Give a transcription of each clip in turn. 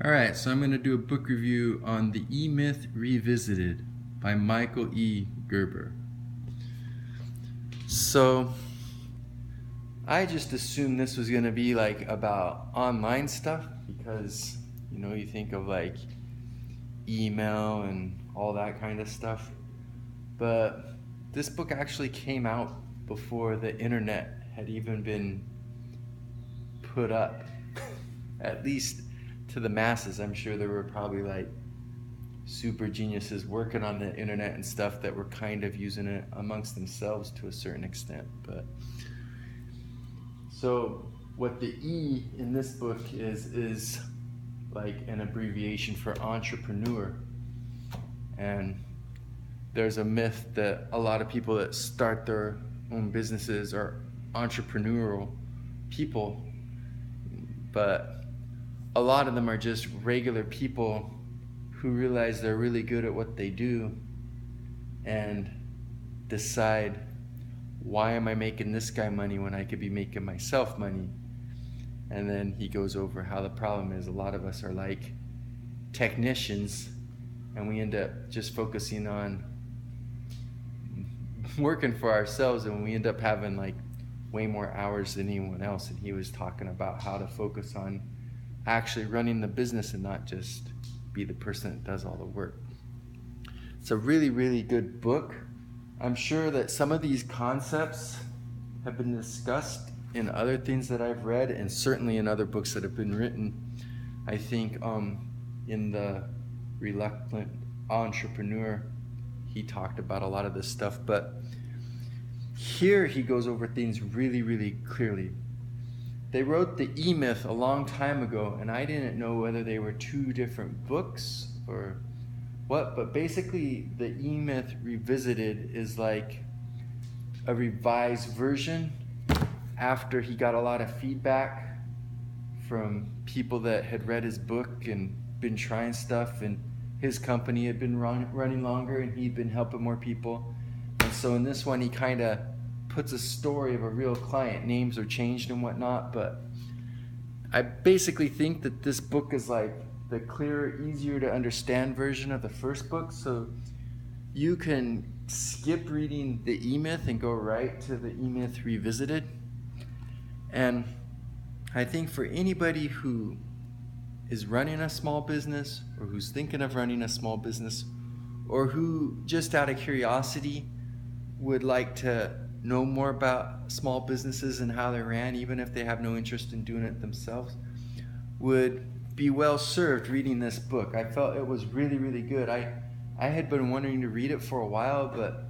Alright, so I'm going to do a book review on The EMyth Revisited by Michael E. Gerber. So, I just assumed this was going to be like about online stuff because, you think of like email and all that kind of stuff. But this book actually came out before the internet had even been put up, at least to the masses. I'm sure there were probably like super geniuses working on the internet and stuff that were kind of using it amongst themselves to a certain extent. But so what the E in this book is like an abbreviation for entrepreneur. And there's a myth that a lot of people that start their own businesses are entrepreneurial people, but a lot of them are just regular people who realize they're really good at what they do and decide, why am I making this guy money when I could be making myself money? And then he goes over how the problem is a lot of us are like technicians and we end up just focusing on working for ourselves, and we end up having like way more hours than anyone else. And he was talking about how to focus on actually running the business and not just be the person that does all the work. It's a really, really good book. I'm sure that some of these concepts have been discussed in other things that I've read, and certainly in other books that have been written. I think in the Reluctant Entrepreneur, he talked about a lot of this stuff, but here he goes over things really, really clearly. They wrote the EMyth a long time ago, and I didn't know whether they were two different books or what, but basically the EMyth Revisited is like a revised version after he got a lot of feedback from people that had read his book and been trying stuff, and his company had been running longer and he'd been helping more people. And so in this one he kind of puts a story of a real client. Names are changed and whatnot, but I basically think that this book is like the clearer, easier to understand version of the first book. So you can skip reading the EMyth and go right to the EMyth Revisited. And I think for anybody who is running a small business, or who's thinking of running a small business, or who just out of curiosity would like to know more about small businesses and how they're ran, even if they have no interest in doing it themselves, would be well served reading this book. I felt it was really, really good. I had been wanting to read it for a while, but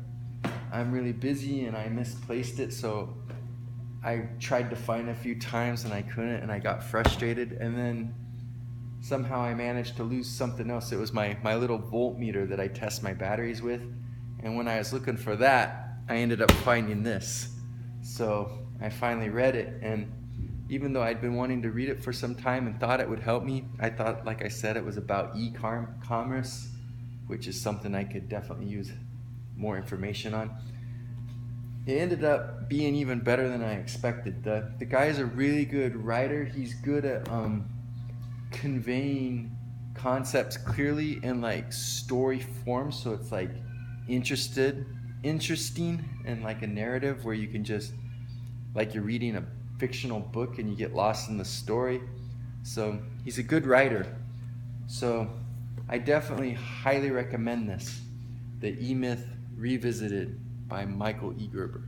I'm really busy and I misplaced it, so I tried to find it a few times and I couldn't, and I got frustrated, and then somehow I managed to lose something else. It was my little voltmeter that I test my batteries with, and when I was looking for that, I ended up finding this. So I finally read it, and even though I'd been wanting to read it for some time and thought it would help me, I thought, like I said, it was about e-commerce, which is something I could definitely use more information on. It ended up being even better than I expected. The guy's a really good writer. He's good at conveying concepts clearly in like story form, so it's like interesting and like a narrative where you can just, like you're reading a fictional book and you get lost in the story. So he's a good writer. So I definitely highly recommend this, The EMyth Revisited by Michael E. Gerber.